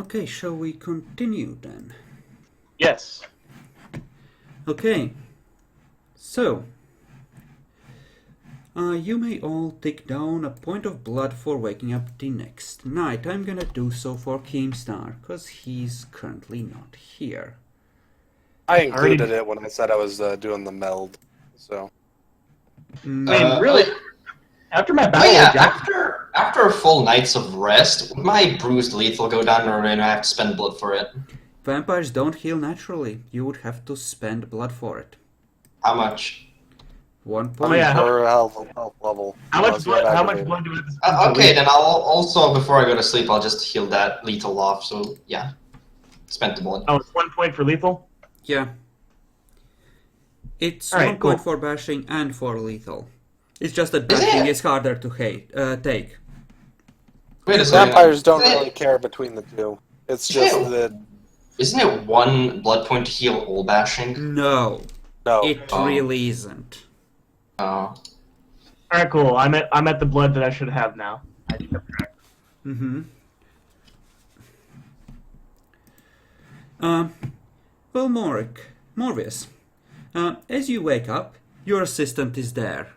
Okay, shall we continue then? Yes. Okay, so you may all take down a point of blood for waking up the next night. I'm gonna do so for Keemstar, because he's currently not here. I included Already. it when I said I was doing the meld, so. I mean, really, after my battle yeah, with Jack, after a full night's of rest, would my bruised lethal go down, or do I have to spend blood for it? Vampires don't heal naturally. You would have to spend blood for it. How much? 1 Oh, point. yeah. Per health level. how much unless you have blood? How much aggravated. blood do we have to spend? per Okay, week? then I'll also, before I go to sleep, I'll just heal that lethal off, so yeah. Spent the blood. Oh, it's 1 point for lethal. Yeah. It's All right, 1 point cool. for bashing and for lethal. It's just that Is bashing it? is harder to take. Wait a second. Vampires don't Isn't really it- care between the two. It's Isn't just it- that, Isn't it 1 blood point to heal all bashing? No, no. it really isn't. Oh. All right, cool. I'm at the blood that I should have now. I just kept track. Mm-hmm. Well, Morvius, as you wake up, your assistant is there.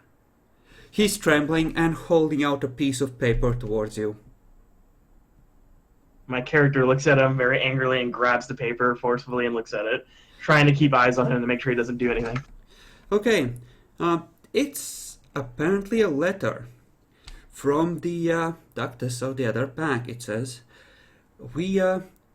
He's trembling and holding out a piece of paper towards you. My character looks at him very angrily and grabs the paper forcefully and looks at it, trying to keep eyes on him to make sure he doesn't do anything. Okay, it's apparently a letter from the Ductus of the other pack. It says, we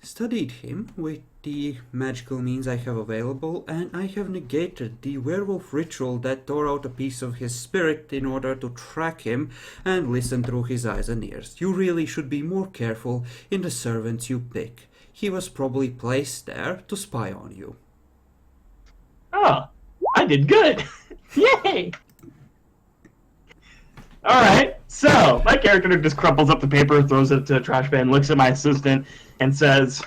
studied him with the magical means I have available, and I have negated the werewolf ritual that tore out a piece of his spirit in order to track him and listen through his eyes and ears. You really should be more careful in the servants you pick. He was probably placed there to spy on you. Oh, I did good! Yay! Alright, so my character just crumples up the paper, throws it to a trash bin, looks at my assistant, and says,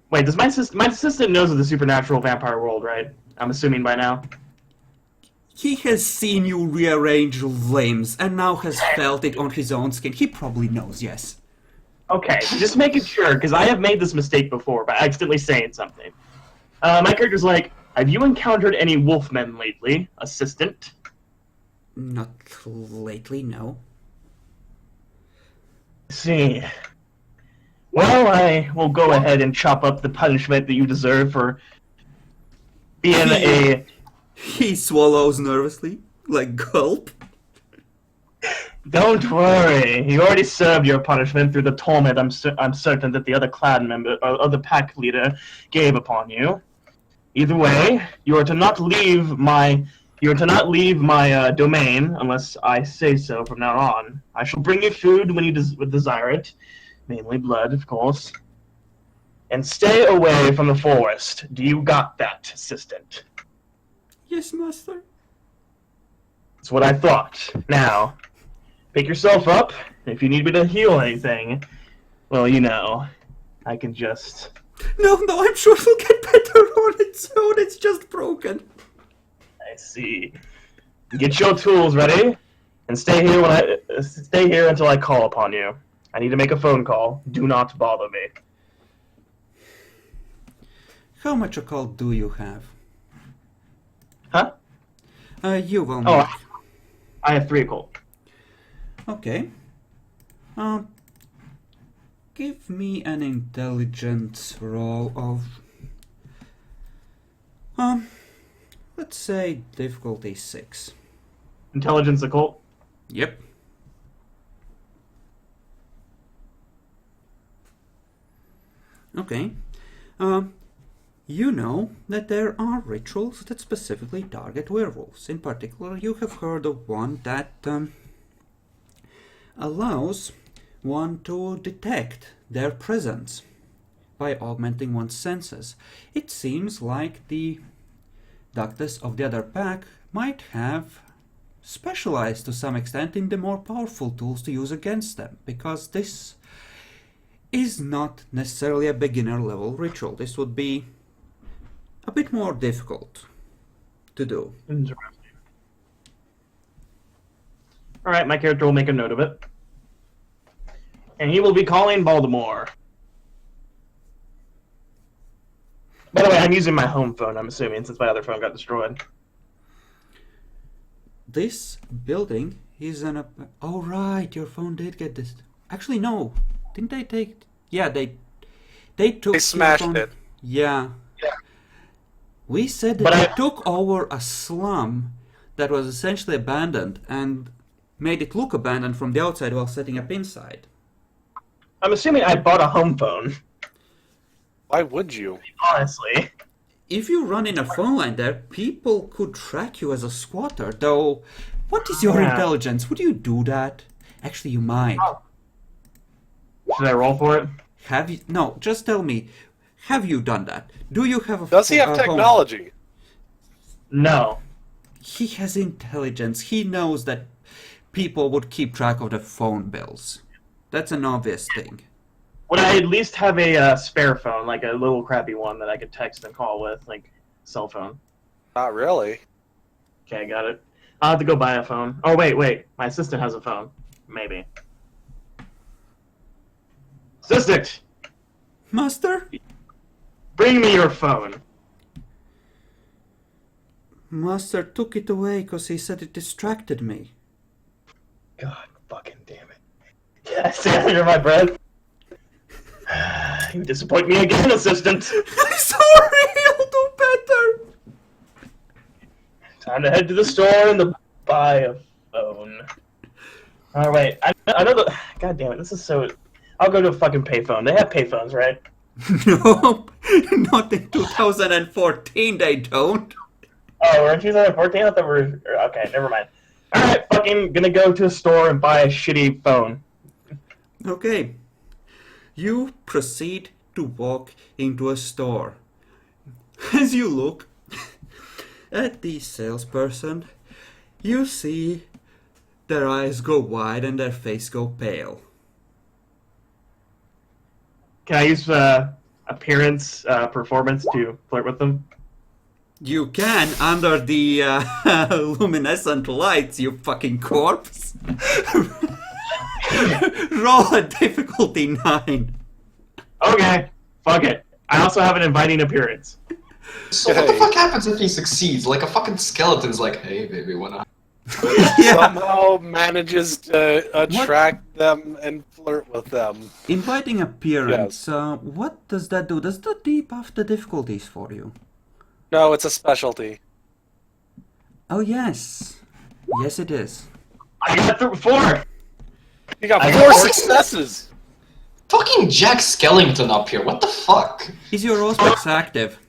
wait, does my assistant knows of the supernatural vampire world, right? I'm assuming by now. He has seen you rearrange limbs and now has felt it on his own skin. He probably knows, yes. Okay, just making sure, because I have made this mistake before by accidentally saying something. My character's like, have you encountered any wolfmen lately, assistant? Not lately, no. See. Well, I will go ahead and chop up the punishment that you deserve for being a... He swallows nervously, like gulp. Don't worry, you already served your punishment through the torment I'm certain that the other clan member, or other pack leader, gave upon you. Either way, you are to not leave my domain unless I say so from now on. I shall bring you food when you desire it, mainly blood, of course. And stay away from the forest. Do you got that, assistant? Yes, master. That's what I thought. Now, pick yourself up. If you need me to heal anything, well, you know, I can just... No, I'm sure it'll get better on its own. It's just broken. I see. Get your tools ready, and stay here until I call upon you. I need to make a phone call. Do not bother me. How much occult do you have? Huh? You will Oh, make. I have 3 occult. Okay. Give me an intelligence roll of... let's say difficulty 6. Intelligence occult. Yep. Okay. You know that there are rituals that specifically target werewolves. In particular, you have heard of one that allows one to detect their presence by augmenting one's senses. It seems like the Ductus of the other pack might have specialized to some extent in the more powerful tools to use against them, because this is not necessarily a beginner level ritual. This would be a bit more difficult to do. Interesting. Alright, my character will make a note of it. and he will be calling Baltimore. By the way, I'm using my home phone, I'm assuming, since my other phone got destroyed. This building is an... Oh, right, your phone did get this. Actually, no. Didn't they take... Yeah, they took... They your smashed phone. it. Yeah. Yeah. We said that they took over a slum that was essentially abandoned and made it look abandoned from the outside while setting up inside. I'm assuming I bought a home phone, Why would you? honestly. If you run in a phone line there, people could track you as a squatter, though. What is your Yeah. intelligence? Would you do that? Actually, you might. Should I roll for it? Have you? No, just tell me. Have you done that? Do you have a? Does he have phone? technology? No. He has intelligence. He knows that people would keep track of the phone bills. That's an obvious thing. Would I at least have a spare phone, like a little crappy one that I could text and call with, like cell phone? Not really. Okay, I got it. I'll have to go buy a phone. Oh, wait. My assistant has a phone. Maybe. Assistant! Master? Bring me your phone. Master took it away because he said it distracted me. God fucking damn it. Yeah, I say under my breath. You disappoint me again, assistant. I'm sorry, I'll do better. Time to head to the store and buy a phone. Oh, wait. I know the... God damn it, this is so... I'll go to a fucking payphone. They have payphones, right? No, not in 2014 they don't. Oh, we're in 2014? I thought we were... Okay, never mind. Alright, fucking gonna go to a store and buy a shitty phone. Okay. You proceed to walk into a store. As you look at the salesperson, you see their eyes go wide and their face go pale. Can I use appearance, performance to flirt with them? You can under the luminescent lights, you fucking corpse. Roll a difficulty 9. Okay, fuck it. I also have an inviting appearance. So what the fuck happens if he succeeds? Like a fucking skeleton's like, hey baby, why not? Yeah. Somehow manages to attract them and flirt with them. Inviting appearance, what does that do? Does that debuff the difficulties for you? No, it's a specialty. Oh, yes. Yes, it is. I got 4! You got I 4 got successes! Fucking Jack Skellington up here, what the fuck? Is your Auspex active?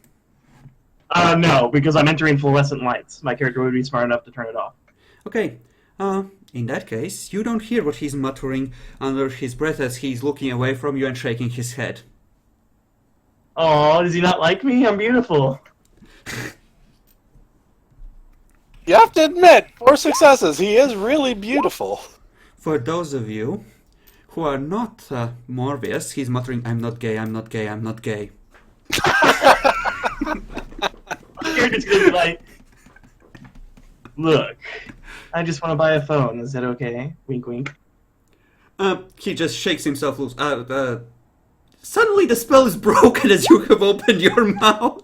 No, because I'm entering fluorescent lights. My character would be smart enough to turn it off. Okay, in that case, you don't hear what he's muttering under his breath as he's looking away from you and shaking his head. Oh, does he not like me? I'm beautiful. You have to admit, 4 successes. He is really beautiful. For those of you who are not Morbius, he's muttering, I'm not gay, I'm not gay, I'm not gay. You're just gonna be like, look, I just want to buy a phone. Is that okay? Wink, wink. He just shakes himself loose. Suddenly the spell is broken as you have opened your mouth.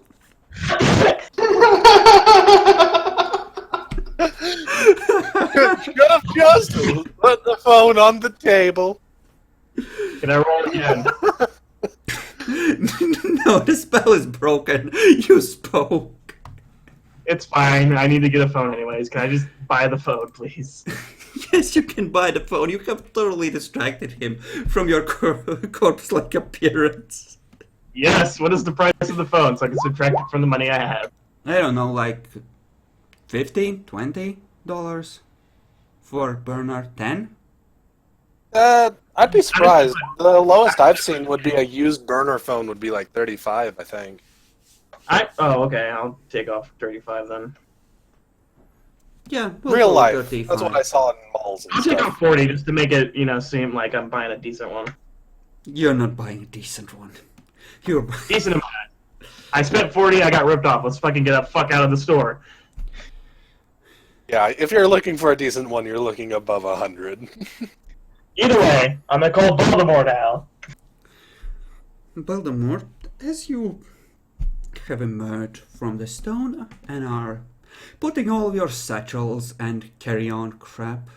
Could have just put the phone on the table. Can I roll again? No, the spell is broken. You spoke. It's fine. I need to get a phone anyways. Can I just buy the phone, please? Yes, you can buy the phone. You have totally distracted him from your corpse-like appearance. Yes. What is the price of the phone so I can subtract it from the money I have? I don't know, like $15, $20 for burner 10? I'd be surprised. The lowest I've seen would be a used burner phone would be like 35, I think. Oh, okay. I'll take off 35 then. Yeah, we'll Real go life. 35. That's what I saw in malls and I'll take stuff. off 40 just to make it, seem like I'm buying a decent one. You're not buying a decent one. You're buying... Decent amount. I spent 40. I got ripped off. Let's fucking get the fuck out of the store. Yeah, if you're looking for a decent one, you're looking above 100. Either way, I'm gonna call Baltimore now. Baltimore, as you have emerged from the stone and are putting all of your satchels and carry-on crap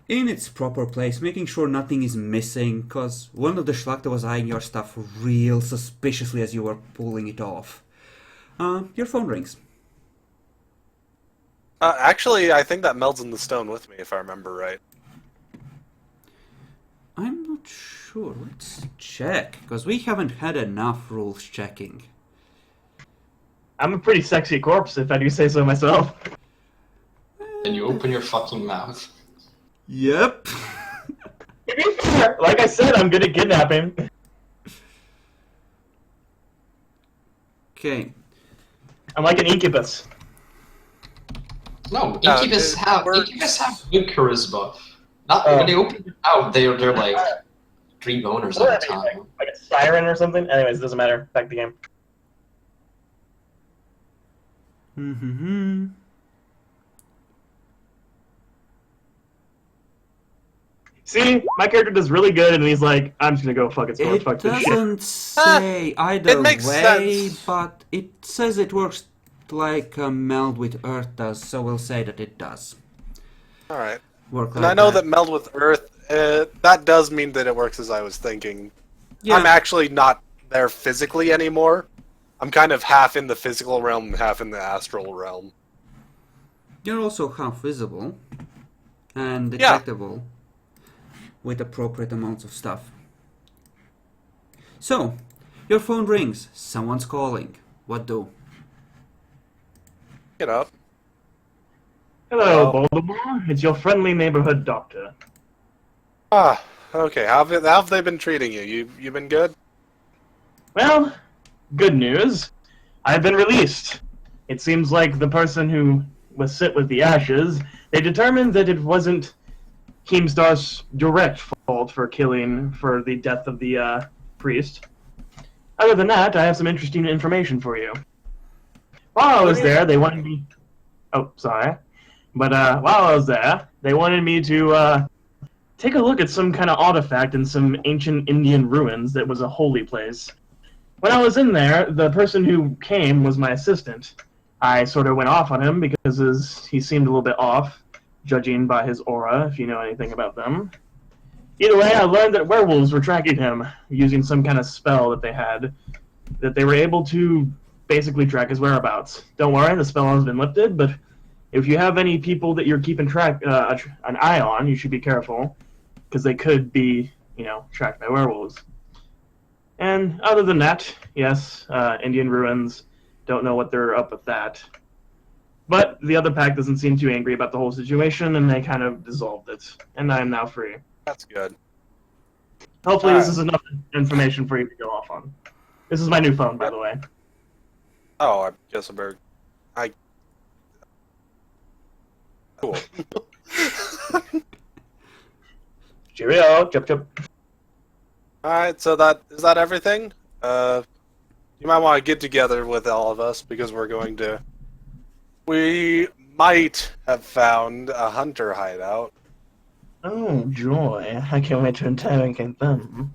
in its proper place, making sure nothing is missing, because one of the Schlachta was eyeing your stuff real suspiciously as you were pulling it off. Your phone rings. Actually, I think that melds in the stone with me, if I remember right. I'm not sure. Let's check, because we haven't had enough rules checking. I'm a pretty sexy corpse, if I do say so myself. Then you open your fucking mouth. Yep. To be fair, like I said, I'm gonna kidnap him. Okay. I'm like an incubus. No, Incubus have good charisma. Not when they open it out, they're like 3 boners at a time. Like a siren or something? Anyways, doesn't matter. Back to the game. Mm-hmm. See, my character does really good, and he's like, I'm just gonna go fuck it, It fuck this shit. doesn't say either it makes way, sense. but it says it works like a meld with Earth does, so we'll say that it does. Alright. Work And like I know that meld with Earth, that does mean that it works as I was thinking. Yeah. I'm actually not there physically anymore. I'm kind of half in the physical realm and half in the astral realm. You're also half visible and detectable with appropriate amounts of stuff. So, your phone rings. Someone's calling. What do? Get up. Hello, Oh. Baltimore. It's your friendly neighborhood doctor. Ah, okay. How have they been treating you? You been good? Well, good news. I've been released. It seems like the person who was sit with the ashes, they determined that it wasn't Keemstar's direct fault for the death of the priest. Other than that, I have some interesting information for you. While I was there, they wanted me... Oh, sorry. But while I was there, they wanted me to take a look at some kind of artifact in some ancient Indian ruins that was a holy place. When I was in there, the person who came was my assistant. I sort of went off on him because he seemed a little bit off, judging by his aura, if you know anything about them. Either way, I learned that werewolves were tracking him, using some kind of spell that they had, that they were able to basically track his whereabouts. Don't worry, the spell has been lifted, but if you have any people that you're keeping an eye on, you should be careful, because they could be, tracked by werewolves. And other than that, yes, Indian ruins, don't know what they're up with that. But the other pack doesn't seem too angry about the whole situation, and they kind of dissolved it. And I am now free. That's good. Hopefully this is enough information for you to go off on. This is my new phone, by the way. Oh, I guess Cool. Cheerio, chup chup. Alright, so is that everything? You might want to get together with all of us because we might have found a hunter hideout. Oh, joy. I can't wait to interrogate them.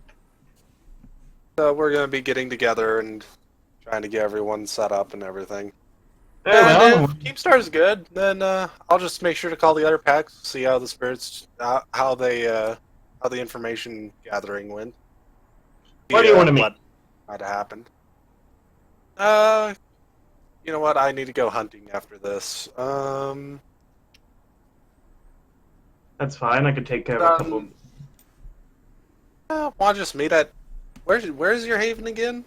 So we're going to be getting together and trying to get everyone set up and everything. Very And well. if Keemstar's good, then I'll just make sure to call the other packs, see how the spirits, how the information gathering went. What do you want to meet? What might have happened. You know what? I need to go hunting after this. That's fine. I could take care of a couple. Why don't just meet at where's your haven again?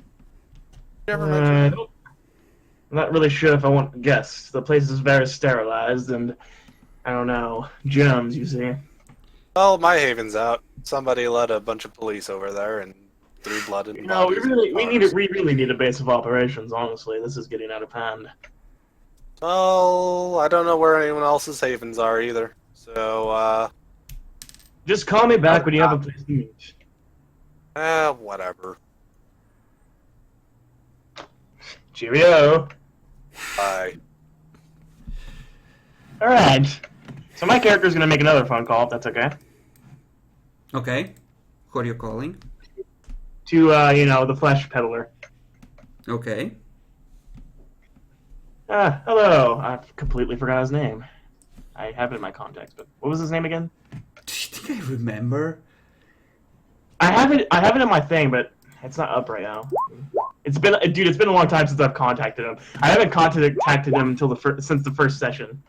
You ever I mention? don't- I'm not really sure if I want to guess. The place is very sterilized, and I don't know, germs. You see. Well, my haven's out. Somebody led a bunch of police over there and threw blood in. No, we bodies in cars. really need a base of operations. Honestly, this is getting out of hand. Well, I don't know where anyone else's havens are either. So, Just call me back when you have a place to meet. whatever. Cheerio. Bye. All right. So my character's gonna make another phone call. If that's okay. Okay. Who are you calling? To, the flesh peddler. Okay. Hello. I've completely forgot his name. I have it in my contacts, but what was his name again? Do you think I remember? I have it in my thing, but it's not up right now. It's been a long time since I've contacted him. I haven't contacted him until since the first session.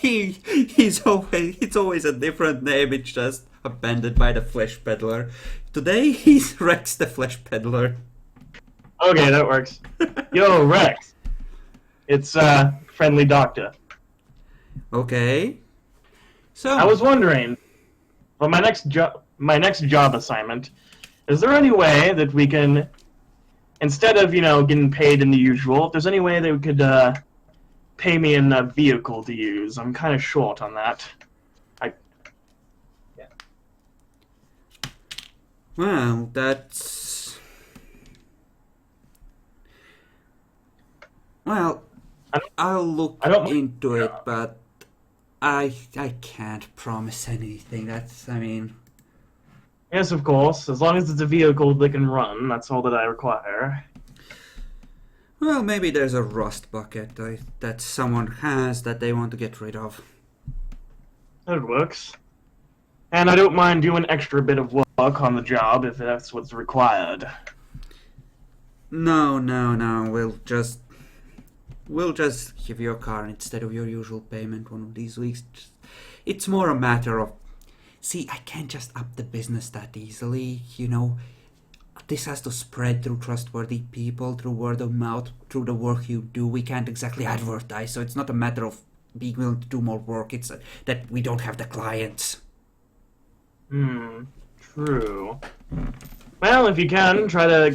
It's always a different name. It's just abandoned by the flesh peddler. Today he's Rex the flesh peddler. Okay, that works. Yo, Rex. It's friendly doctor. Okay. So I was wondering, for my next job assignment, is there any way that we can, instead of getting paid in the usual, if there's any way they could pay me in a vehicle to use? I'm kind of short on that. well, that's well. I'll look into it, but I can't promise anything. Yes, of course. As long as it's a vehicle that can run, that's all that I require. Well, maybe there's a rust bucket that someone has that they want to get rid of. That works. And I don't mind doing an extra bit of work on the job if that's what's required. No. We'll just give you a car instead of your usual payment one of these weeks. It's more a matter of... See, I can't just up the business that easily, This has to spread through trustworthy people, through word of mouth, through the work you do. We can't exactly advertise, so it's not a matter of being willing to do more work. It's that we don't have the clients. True. Well, if you can, try to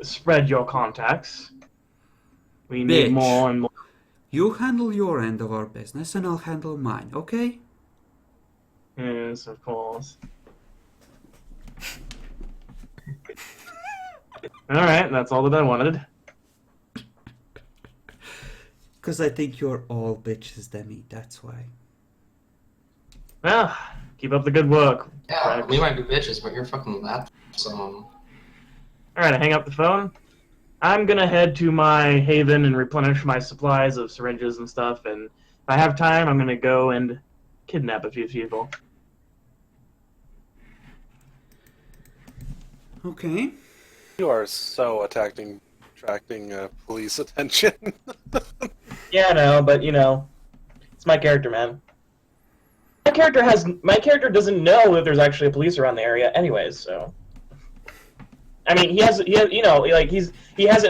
spread your contacts. We need Bitch. more and more. You handle your end of our business, and I'll handle mine, okay? Yes, of course. Alright, that's all that I wanted. Because I think you're all bitches, Demi, that's why. Well, keep up the good work. Yeah, Rex. we might be bitches, but you're fucking that. So, Alright, I hang up the phone. I'm gonna head to my haven and replenish my supplies of syringes and stuff, and if I have time, I'm gonna go and kidnap a few people. Okay. You are so attracting police attention. Yeah, I know, but it's my character, man. My character doesn't know that there's actually a police around the area, anyways. So, I mean, he hasn't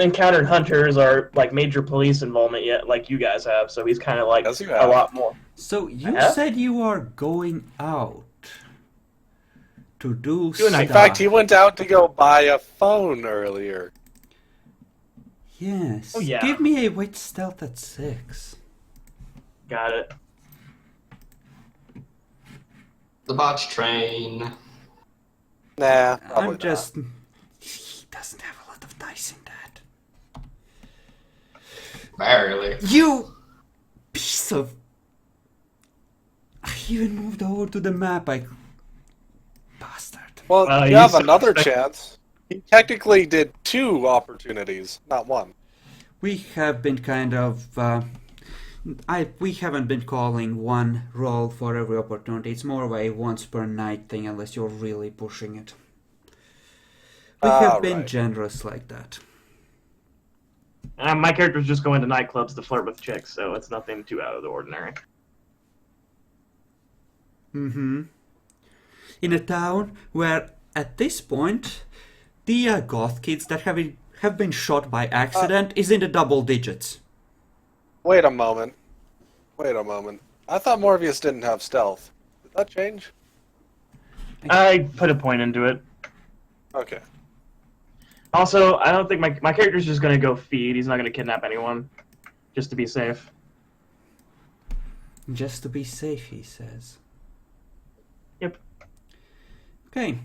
encountered hunters or like major police involvement yet, like you guys have. So he's kind of like Yes, you a have. lot more. So you Yeah? said you are going out to do a stuff. night- In fact, he went out to go buy a phone earlier. Yes. Oh, yeah. Give me a wit stealth at 6. Got it. the botch train. Nah, probably I'm not. just... He doesn't have a lot of dice in that. Barely. You piece of... I even moved over to the map, bastard. Well, Well, you you have said- another chance. He technically did 2 opportunities, not 1. We have been kind of... we haven't been calling one roll for every opportunity. It's more of a once per night thing, unless you're really pushing it. We have been Right. generous like that. My character's just going to nightclubs to flirt with chicks, so it's nothing too out of the ordinary. Mm-hmm. In a town where, at this point, the goth kids that have been shot by accident is in the double digits. Wait a moment. I thought Morbius didn't have stealth. Did that change? I put a point into it. Okay. Also, I don't think my character's just gonna go feed. He's not gonna kidnap anyone, just to be safe. Just to be safe, he says. Yep. Okay.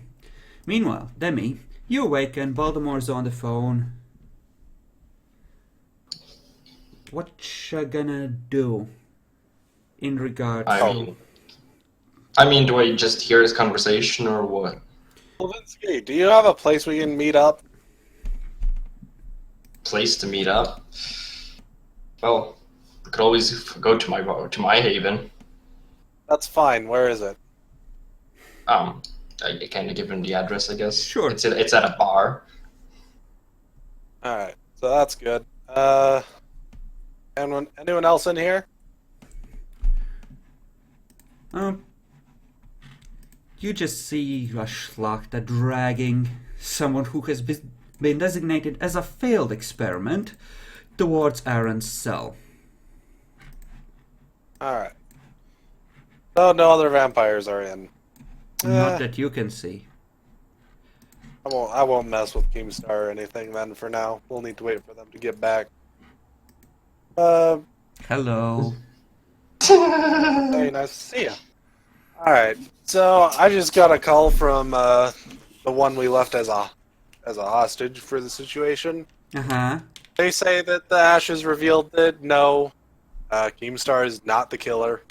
Meanwhile, Demi, you awaken, Baltimore's on the phone. What you gonna do in regard I to... mean, I mean, do I just hear his conversation or what? Levinsky, do you have a place we can meet up? Place to meet up? Well, we could always go to my haven. That's fine. Where is it? I kind of give him the address, I guess. Sure. It's at a bar. Alright, so that's good. Anyone else in here? You just see a Schlachter dragging someone who has been designated as a failed experiment towards Aaron's cell. Alright. So no other vampires are in. Not that you can see. I won't mess with Keemstar or anything then for now. We'll need to wait for them to get back. Hello. Hey, nice to see you. Alright, so I just got a call from the one we left as a hostage for the situation. Uh-huh. They say that the ashes revealed that no, Keemstar is not the killer.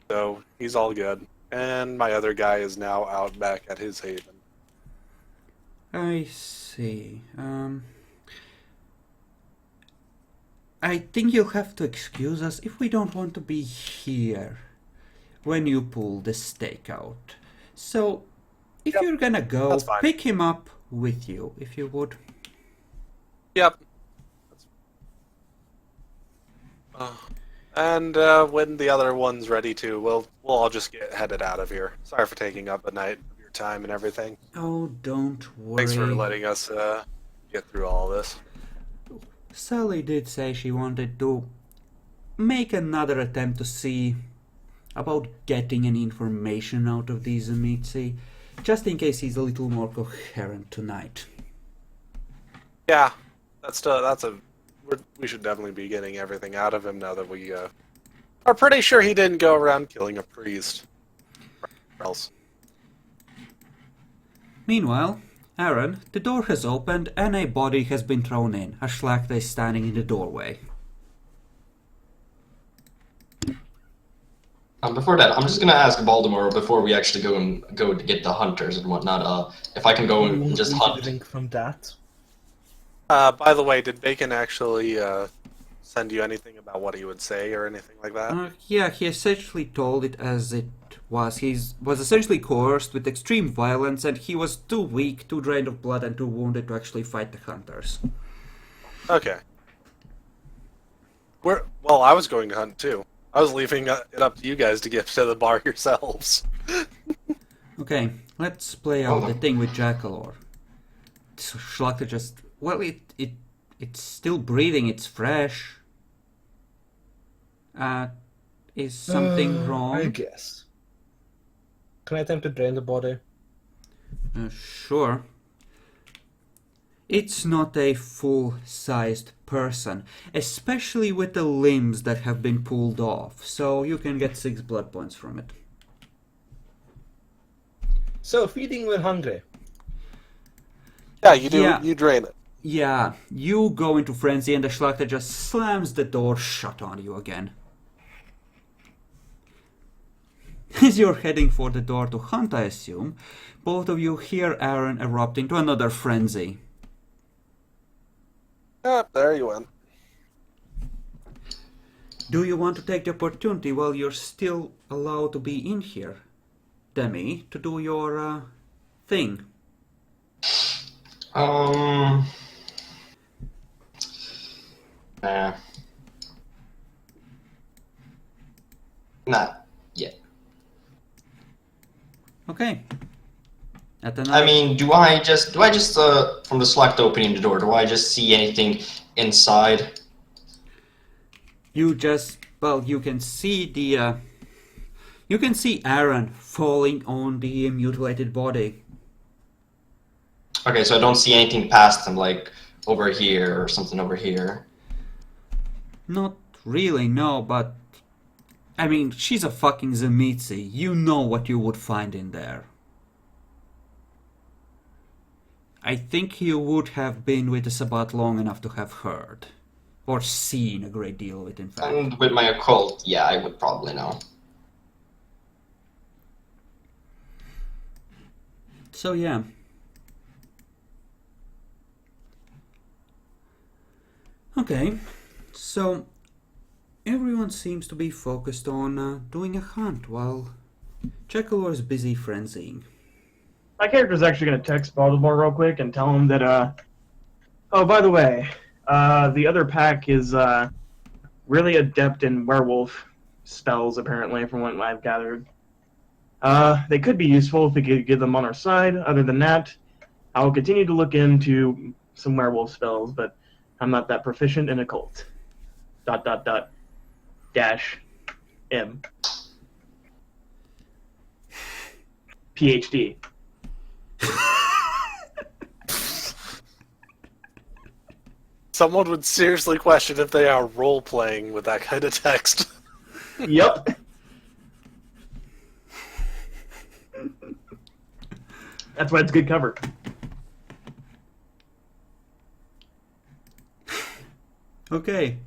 So he's all good. And my other guy is now out back at his haven. I see. I think you'll have to excuse us if we don't want to be here when you pull the stake out. So, if you're gonna go, that's fine. pick him up with you, if you would. Yep. And when the other one's ready to, we'll all just get headed out of here. Sorry for taking up a night of your time and everything. Oh, don't worry. Thanks for letting us get through all this. Sally did say she wanted to make another attempt to see about getting any information out of these Amitsi, just in case he's a little more coherent tonight. Yeah, we should definitely be getting everything out of him now that we are pretty sure he didn't go around killing a priest. Or else. Meanwhile, Aaron, the door has opened and a body has been thrown in. A Schlachter is standing in the doorway. Before that, I'm just gonna ask Baltimore before we actually go to get the hunters and whatnot. If I can go and just hunt. Drink from that. By the way, did Bacon actually send you anything about what he would say or anything like that? Yeah, he essentially told it as it was. He was essentially coerced with extreme violence, and he was too weak, too drained of blood, and too wounded to actually fight the hunters. Okay. Well, I was going to hunt too. I was leaving it up to you guys to get to the bar yourselves. Okay, let's play out the thing with Jackalor. Schlachter just... Well, it's still breathing, it's fresh. Is something wrong? I guess. Can I attempt to drain the body? Sure. It's not a full-sized person, especially with the limbs that have been pulled off, so you can get 6 blood points from it. So, feeding when hungry. Yeah, you do. Yeah. You drain it. Yeah, you go into frenzy and the Schlachter just slams the door shut on you again. As you're heading for the door to hunt, I assume, both of you hear Aaron erupt into another frenzy. Yep, there you went. Do you want to take the opportunity while you're still allowed to be in here, Demi, to do your thing? Nah. Not yet. Okay. I mean, do I just from the select opening the door, do I just see anything inside? You just, well, you can see the, you can see Aaron falling on the mutilated body. Okay, so I don't see anything past him, like over here or something over here. Not really, no, but, I mean, she's a fucking Zemitzi. You know what you would find in there. I think you would have been with the Sabbat long enough to have heard. Or seen a great deal of it, in fact. And with my occult, yeah, I would probably know. So yeah. Okay, so everyone seems to be focused on doing a hunt while Jekyll is busy frenzying. My character's actually going to text Baltimore real quick and tell him that, oh, by the way, the other pack is really adept in werewolf spells, apparently, from what I've gathered. They could be useful if we could get them on our side. Other than that, I will continue to look into some werewolf spells, but I'm not that proficient in occult. ... -M. PhD. Someone would seriously question if they are role-playing with that kind of text. Yup. That's why it's good cover. Okay.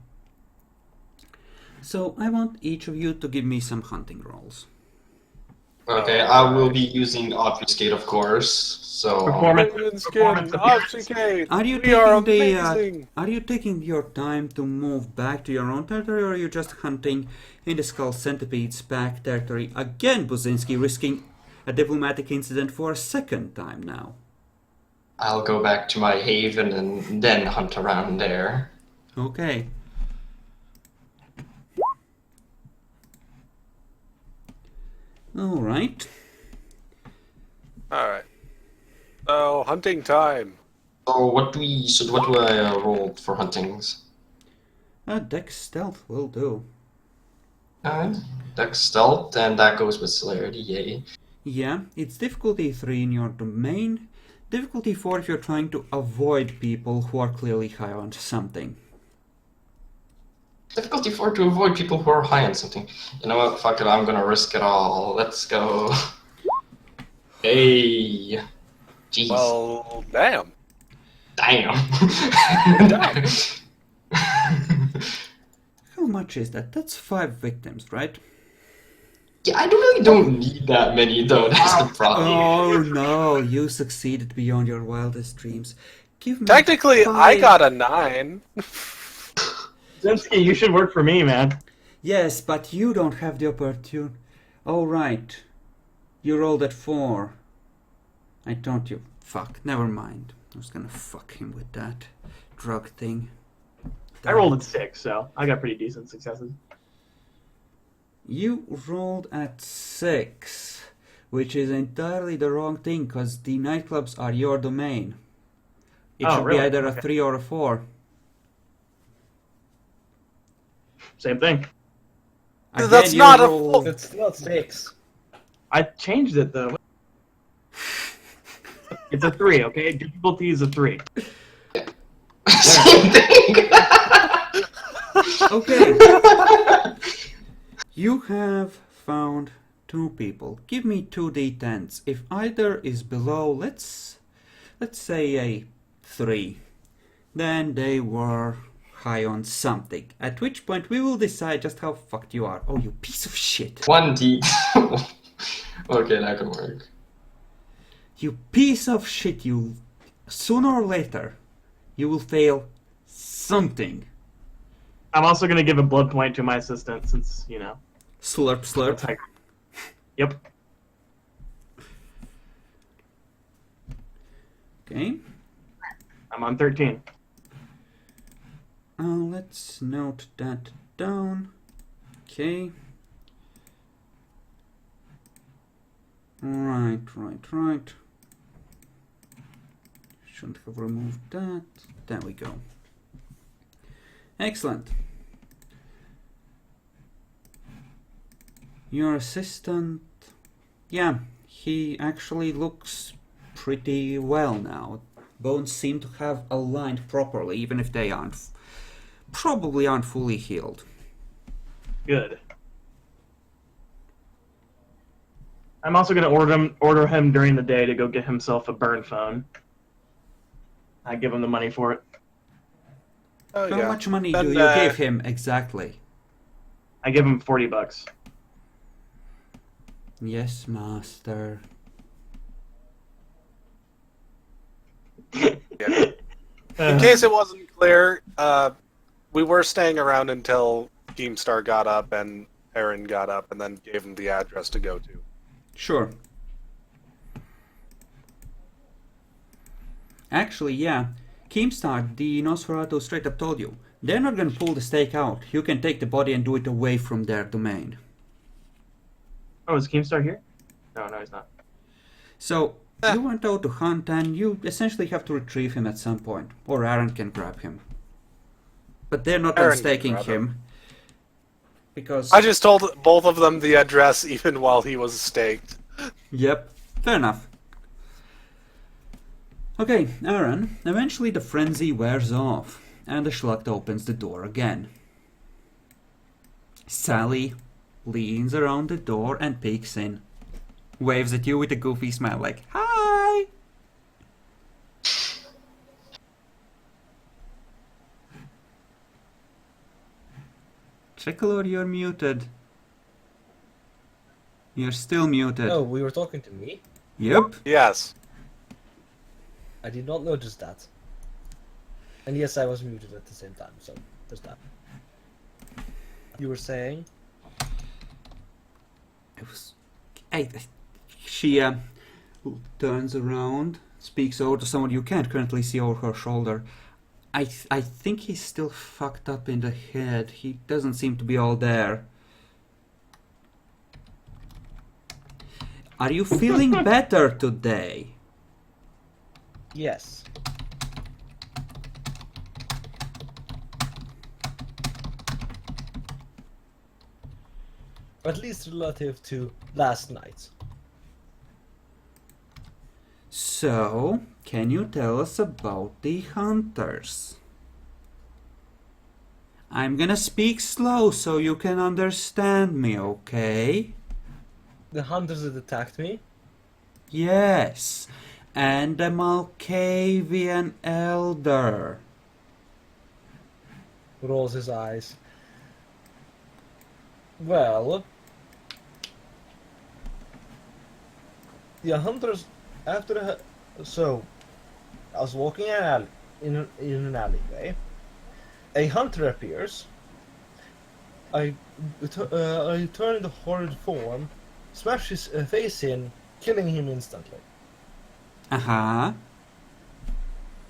So I want each of you to give me some hunting rolls. Okay, I will be using obfuscate, of course. So Performance. Raven Performance skin, appearance. obfuscate. Are you We are taking amazing. are you taking your time to move back to your own territory, or are you just hunting in the Skull Centipede's back territory again, Buzinski, risking a diplomatic incident for a second time now? I'll go back to my haven and then hunt around there. Okay. All right. Alright. So, hunting time. So what do I roll for huntings? Dex stealth will do. Dex stealth, and that goes with celerity, yay. Yeah, it's difficulty 3 in your domain. Difficulty 4 if you're trying to avoid people who are clearly high on something. Difficulty 4 to avoid people who are high on something. You know what, fuck it, I'm gonna risk it all. Let's go. Hey. Jeez. Well, damn. Damn. How much is that? That's 5 victims, right? Yeah, I really don't need that many though, that's the problem. Oh no, you succeeded beyond your wildest dreams. Give me Technically, I 5. got a 9. Zemsky, you should work for me, man. Yes, but you don't have the opportunity. Oh right. You rolled at 4. I thought you... Fuck, never mind. I was gonna fuck him with that drug thing. I rolled at 6, so I got pretty decent successes. You rolled at 6, which is entirely the wrong thing, because the nightclubs are your domain. It Oh, should really? be either a Okay. 3 or a 4. Same thing. That's you not a rolled- full- It's not 6. I changed it, though. It's a 3, okay? Difficulty is a 3. Same thing. Okay. You have found 2 people. Give me 2 d10s. If either is below, let's say a 3, then they were high on something. At which point we will decide just how fucked you are. Oh, you piece of shit. 1d. Okay, that can work. You piece of shit, you... Sooner or later, you will fail something. I'm also going to give a blood point to my assistant, since, you know. Slurp, That's slurp. how... Yep. Okay. I'm on 13. Let's note that down. Okay. Right. Shouldn't have removed that. There we go. Excellent. Your assistant... Yeah, he actually looks pretty well now. Bones seem to have aligned properly, even if they probably aren't fully healed. Good. I'm also going to order him during the day to go get himself a burn phone. I give him the money for it. Oh, How yeah. much money Then, do you give him exactly? I give him $40. Yes, master. In case it wasn't clear, we were staying around until Keemstar got up and Aaron got up and then gave him the address to go to. Sure. Actually, yeah. Keemstar, the Nosferatu straight up told you. They're not gonna pull the stake out. You can take the body and do it away from their domain. Oh, is Keemstar here? No, he's not. So, you went out to hunt and you essentially have to retrieve him at some point. Or Aaron can grab him. But they're not Aaron can unstaking grab him. Because... I just told both of them the address even while he was staked. Yep, fair enough. Okay, Aaron, eventually the frenzy wears off, and the Schlucht opens the door again. Sally leans around the door and peeks in. Waves at you with a goofy smile like, "Hi!" Tricolor, you're muted. You're still muted. Oh, we were talking to me? Yep. Yes. I did not notice that. And yes, I was muted at the same time, so there's that. You were saying? It was... She turns around, speaks over to someone you can't currently see over her shoulder. I think he's still fucked up in the head. He doesn't seem to be all there. Are you feeling better today? Yes. At least relative to last night. So, can you tell us about the hunters? I'm gonna speak slow so you can understand me, okay? The hunters that attacked me? Yes, and the Malkavian elder. Rolls his eyes. Well, the hunters after so I was walking in an alleyway. A hunter appears. I turn into horrid form, smash his face in, killing him instantly. Uh-huh.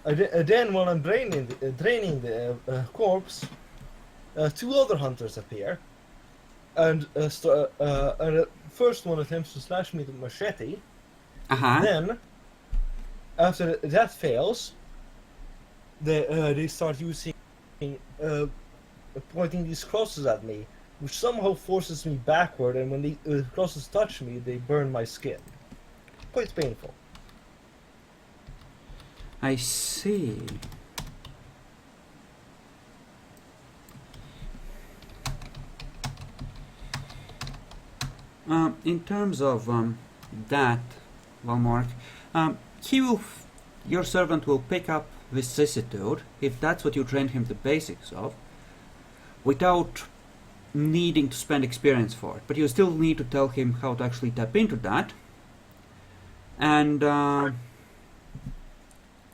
Then, while I'm draining the corpse, two other hunters appear, and the first one attempts to slash me with a machete. Uh-huh. Then, after that fails, they start using pointing these crosses at me, which somehow forces me backward, and when the crosses touch me, they burn my skin. Quite painful. I see. In terms of that, Valmark, your servant will pick up vicissitude, if that's what you trained him the basics of, without needing to spend experience for it. But you still need to tell him how to actually tap into that. And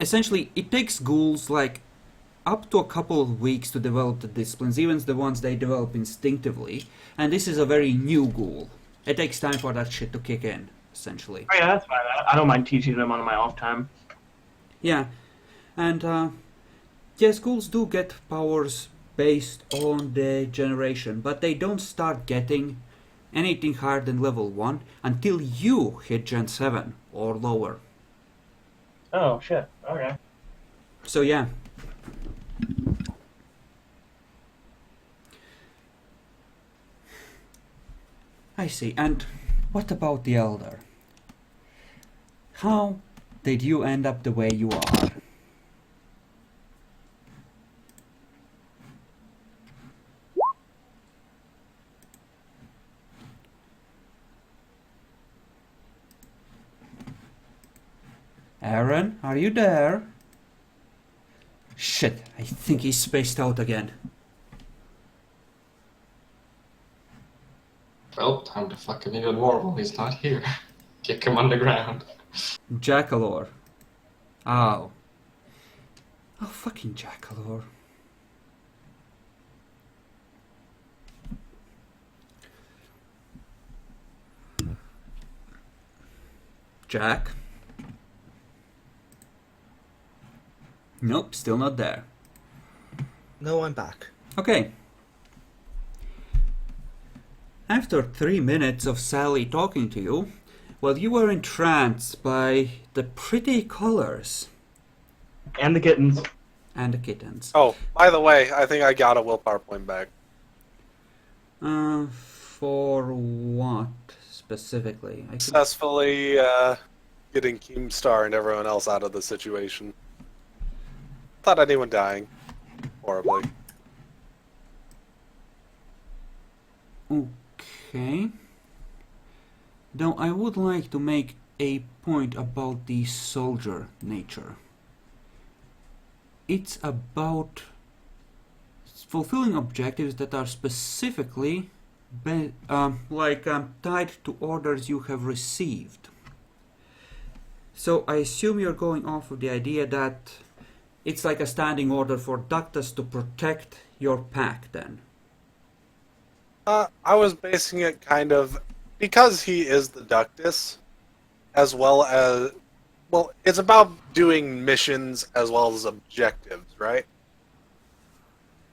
essentially, it takes ghouls like up to a couple of weeks to develop the disciplines, even the ones they develop instinctively. And this is a very new ghoul. It takes time for that shit to kick in, essentially. Oh yeah, that's fine. I don't mind teaching them on my off time. Yeah, and yes, ghouls do get powers based on the generation, but they don't start getting anything higher than level 1 until you hit Gen 7 or lower. Oh shit. Okay. So yeah. I see. And what about the Elder? How did you end up the way you are? Aaron, are you there? Shit, I think he's spaced out again. Well, time to fuck him even more while he's not here. Kick him underground. Jackalor. Oh. Oh, fucking Jackalor. Jack? Nope, still not there. No, I'm back. Okay. After 3 minutes of Sally talking to you, well, you were entranced by the pretty colors And the kittens. and the kittens. Oh, by the way, I think I got a willpower point back. For what specifically? I could... Successfully getting Keemstar and everyone else out of the situation. Not anyone dying horribly. Okay. Now, I would like to make a point about the soldier nature. It's about fulfilling objectives that are specifically tied to orders you have received. So I assume you're going off of the idea that it's like a standing order for Ductus to protect your pack then. I was basing it kind of because he is the Ductus, as well as, well, it's about doing missions as well as objectives, right?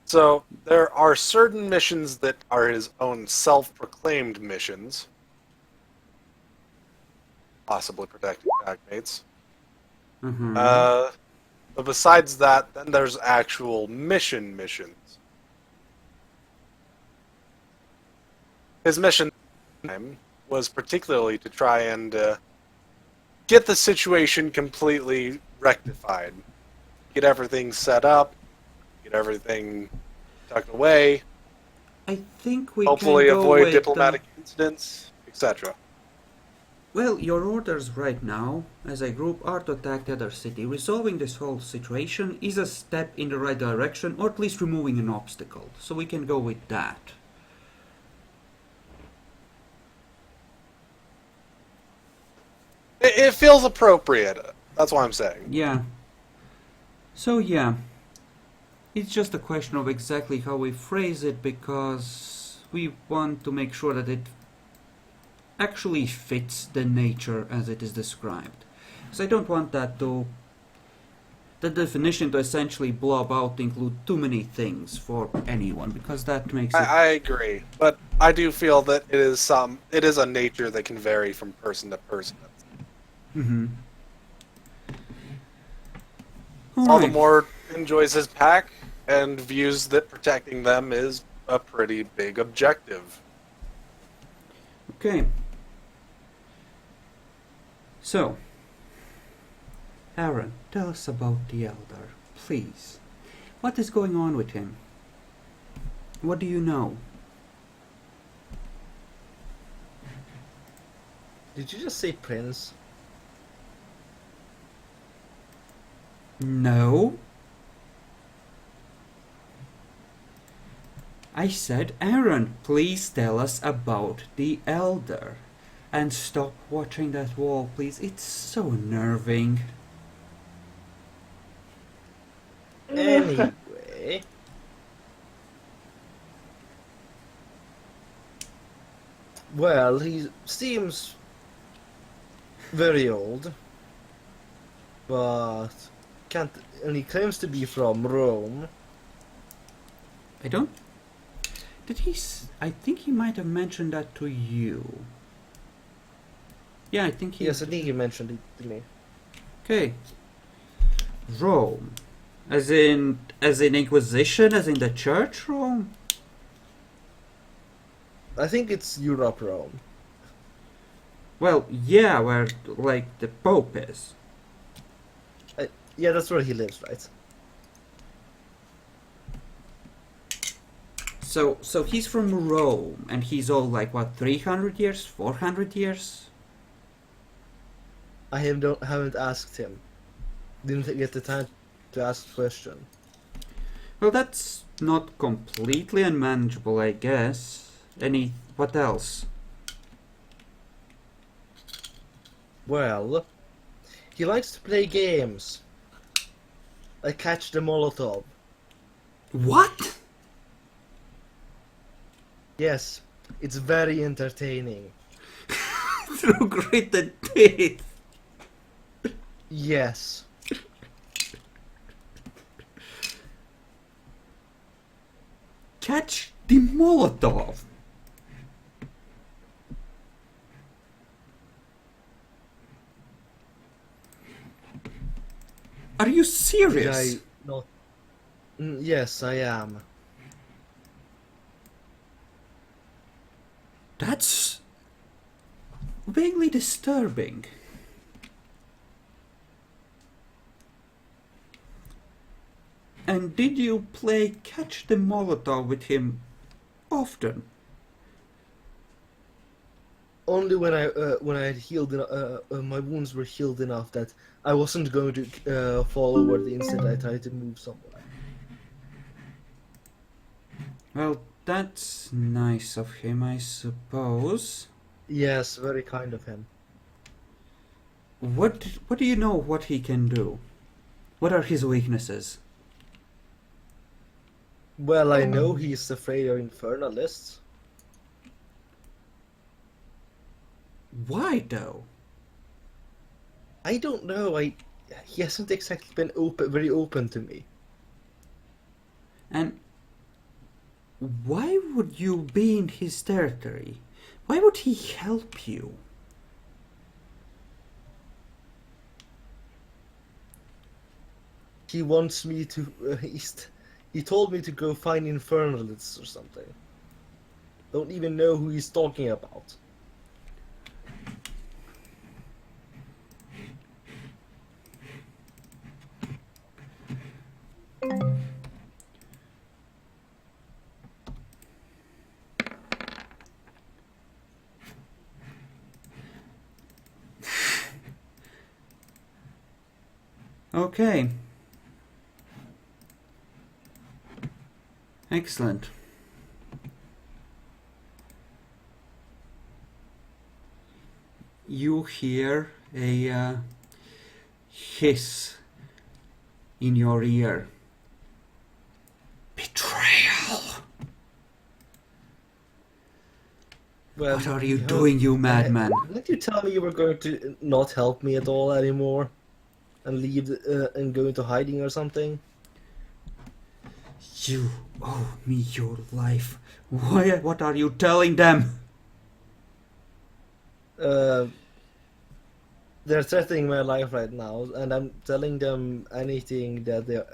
So there are certain missions that are his own self-proclaimed missions, possibly protecting packmates. Mm-hmm. But besides that, then there's actual missions. His mission was particularly to try and get the situation completely rectified. Get everything set up, get everything tucked away, I think we hopefully can go avoid with, diplomatic incidents, etc. Well, your orders right now, as a group, are to attack the other city. Resolving this whole situation is a step in the right direction, or at least removing an obstacle. So we can go with that. It feels appropriate. That's what I'm saying. Yeah. So yeah, it's just a question of exactly how we phrase it, because we want to make sure that it actually fits the nature as it is described. So I don't want that to, the definition to essentially blob out to include too many things for anyone, because that makes it... I agree, but I do feel that it is a nature that can vary from person to person. Mm-hmm. Voldemort enjoys his pack and views that protecting them is a pretty big objective. Okay. So, Aaron, tell us about the Elder, please. What is going on with him? What do you know? Did you just say Prince? No. I said, Aaron, please tell us about the Elder. And stop watching that wall, please. It's so unnerving. Anyway. Well, he seems very old, but can't, and he claims to be from Rome. I don't... Did he... I think he might have mentioned that to you. Yeah, I think he... Yes, I think he mentioned it to me. Okay. Rome. As in Inquisition? As in the Church Rome? I think it's Europe Rome. Well, yeah, where, like, the Pope is. Yeah, that's where he lives, right? So he's from Rome, and he's all like, what, 300 years? 400 years? I haven't asked him. Didn't get the time to ask the question. Well, that's not completely unmanageable, I guess. What else? Well, he likes to play games. I catch the Molotov. What? Yes, it's very entertaining. Through gritted teeth. Yes. Catch the Molotov. Are you Did serious? I not? Yes, I am. That's vaguely disturbing. And did you play Catch the Molotov with him often? Only when I had healed, my wounds were healed enough that I wasn't going to fall over the instant I tried to move somewhere. Well, that's nice of him, I suppose. Yes, very kind of him. What do you know what he can do? What are his weaknesses? Well, I know he's afraid of infernalists. Why though? I don't know. He hasn't exactly been very open to me. And why would you be in his territory? Why would he help you? He wants me to. He told me to go find infernalists or something. Don't even know who he's talking about. Okay. Excellent. You hear a hiss in your ear. Betrayal! Well, What are you doing, you madman? Didn't you tell me you were going to not help me at all anymore, and leave and go into hiding or something? You owe me your life. What are you telling them? They're threatening my life right now, and I'm telling them anything that they're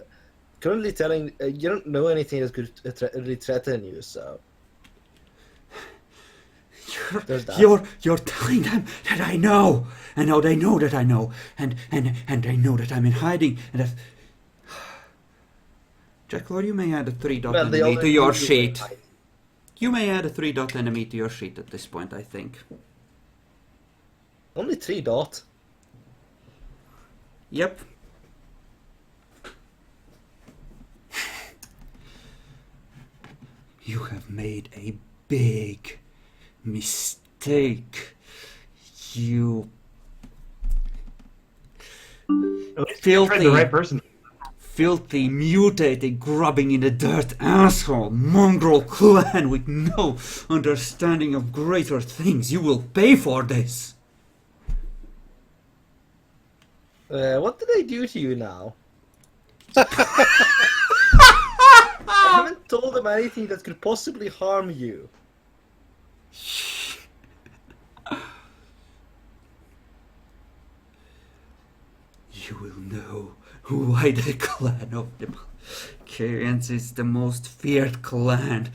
currently telling. You don't know anything that could really threaten you, so there's that. You're telling them that I know, and now they know that I know, and they know that I'm in hiding, and that. Jacklor, you may add a 3-dot Well, they enemy to already your knew you were sheet. hiding. You may add a 3-dot enemy to your sheet at this point, I think. Only 3 dot. Yep. You have made a big mistake. You At least you tried the right person. filthy, mutated, grubbing in the dirt asshole, mongrel clan with no understanding of greater things. You will pay for this. What did I do to you now? I haven't told them anything that could possibly harm you. You will know why the clan of the Bulgarians is the most feared clan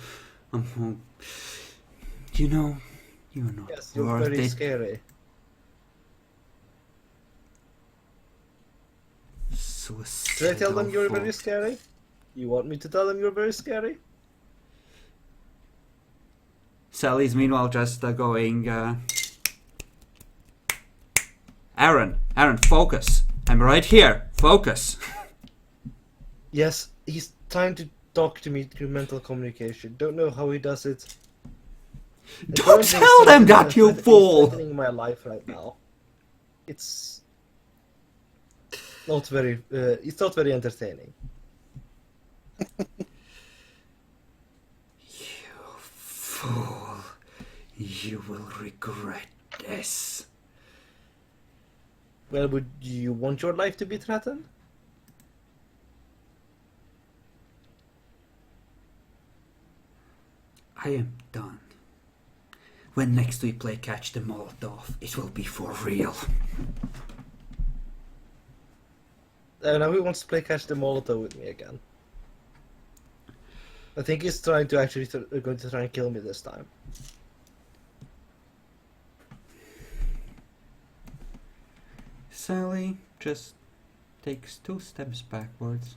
among. You know, you're not Yes, you're worth very it. scary. Should I tell them you're very scary? You want me to tell them you're very scary? Sally's meanwhile just going. Aaron, focus. I'm right here. Focus. Yes, he's trying to talk to me through mental communication. Don't know how he does it. And Don't currently tell he's them that, you he's fool! threatening my life right now. It's Not very. It's not very entertaining. You fool. You will regret this. Well, would you want your life to be threatened? I am done. When next we play Catch the Molotov, it will be for real. Now he wants to play Catch the Molotov with me again. I think he's trying to actually going to try and kill me this time. Sally just takes 2 steps backwards.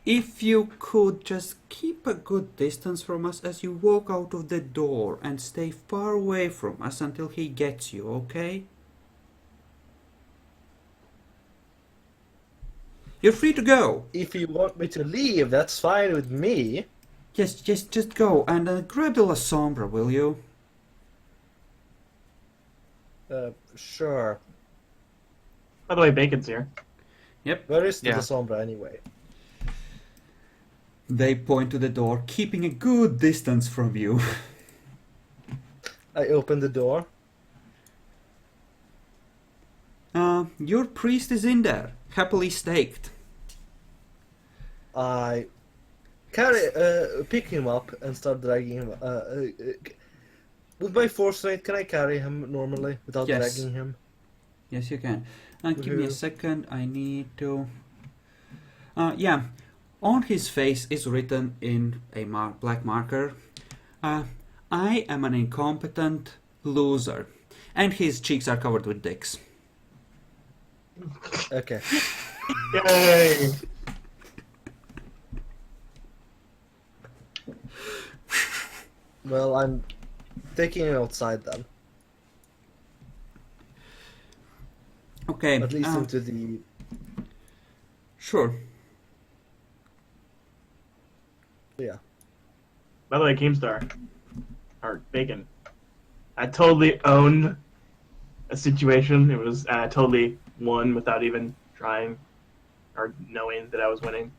If you could just keep a good distance from us as you walk out of the door and stay far away from us until he gets you, okay? You're free to go. If you want me to leave, that's fine with me. Yes, just go and grab the La Sombra, will you? Sure. By the way, Bacon's here. Where is the Yeah. Sombra anyway? They point to the door, keeping a good distance from you. I open the door. Your priest is in there, happily staked. I pick him up and start dragging him. With my force rate, can I carry him normally without Yes. dragging him? Yes, you can. Give me a Woohoo. second, I need to... yeah, on his face is written in a black marker, I am an incompetent loser. And his cheeks are covered with dicks. Okay. Yay! Well, I'm taking him outside then. Okay, At least into the. sure. Yeah. By the way, Keemstar, or Bacon, I totally owned a situation. It was I totally won without even trying or knowing that I was winning.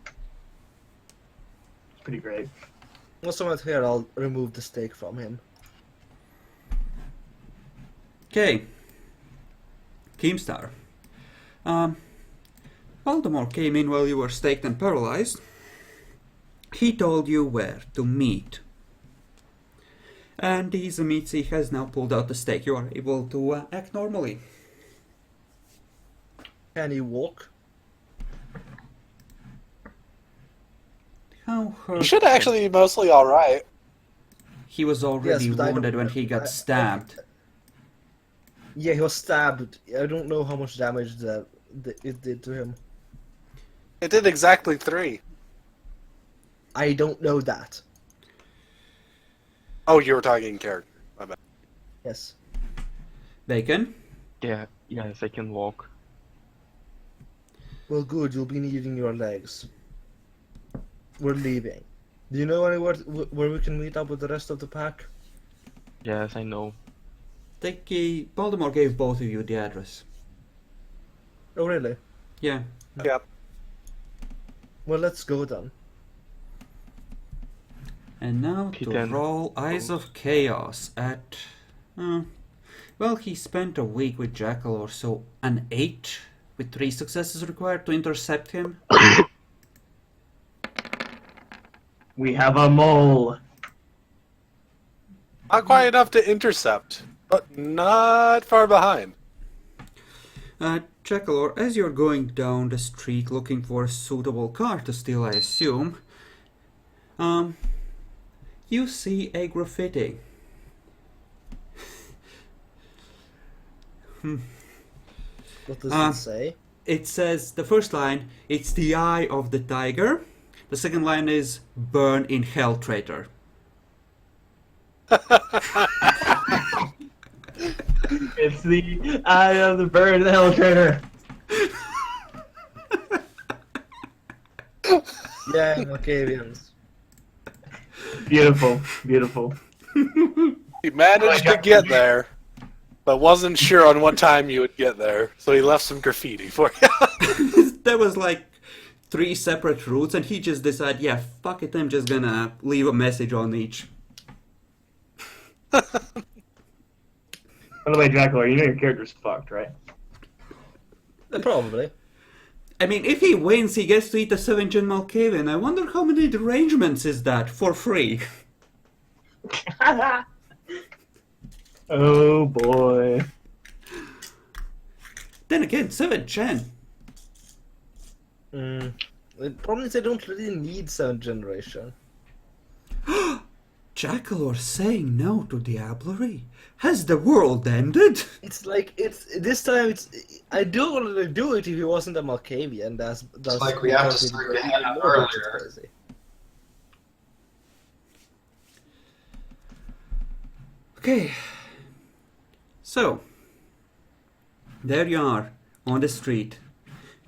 It's pretty great. Also, right here, I'll remove the stake from him. Okay. Keemstar. Baltimore came in while you were staked and paralyzed. He told you where to meet. And Izamitsi has now pulled out the stake. You are able to act normally. Can he walk? How hurt? You should actually be mostly alright. He was already Yes, but I wounded don't- when he got stabbed. Yeah, he was stabbed. I don't know how much damage it did to him. It did exactly 3. I don't know that. Oh, you were talking in character. My bad. Yes. Bacon? Yeah, yes, I can walk. Well, good. You'll be needing your legs. We're leaving. Do you know anywhere where we can meet up with the rest of the pack? Yes, I know. Baltimore gave both of you the address. Oh, really? Yeah. Yep. Well, let's go then. And now Okay, to then. roll Eyes of Chaos at... well, he spent a week with Jackal or so. An 8 with 3 successes required to intercept him. We have a mole. Not quite enough to intercept, but not far behind. Jackal, as you're going down the street looking for a suitable car to steal, I assume, you see a graffiti. What does it say? It says, the first line, it's the eye of the tiger. The second line is, burn in hell, traitor. It's the eye of the bird, the hell traitor. Yeah, Malkavians. Beautiful, beautiful. He managed to get there. but wasn't sure on what time you would get there, so he left some graffiti for you. There was like 3 separate routes, and he just decided, yeah, fuck it, I'm just gonna leave a message on each. By the way, Dracula, you know your character's fucked, right? Probably. I mean, if he wins, he gets to eat a 7-gen Malkavian. I wonder how many arrangements is that for free. Oh boy. Then again, 7-gen. The problem is I don't really need 7th generation. Jackalor saying no to Diablerie? Has the world ended? It's like this time. I do want to do it if he wasn't a Malkavian. That's like we have to start ahead earlier. Crazy. Okay. So, there you are, on the street.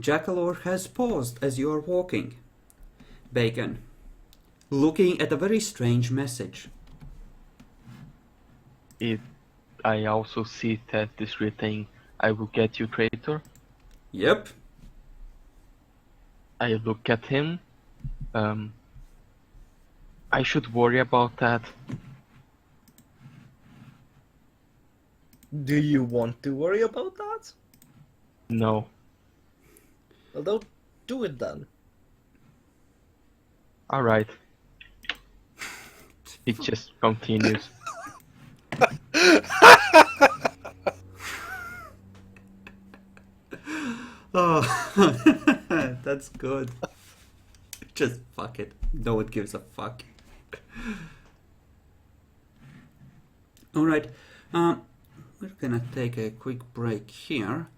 Jackalor has paused as you are walking. Bacon, looking at a very strange message. I also see that this written, I will get you, traitor. Yep. I look at him. I should worry about that. Do you want to worry about that? No. Well, don't do it then. Alright. It just continues. Oh, that's good. Just fuck it. No one gives a fuck. Alright, we're gonna take a quick break here.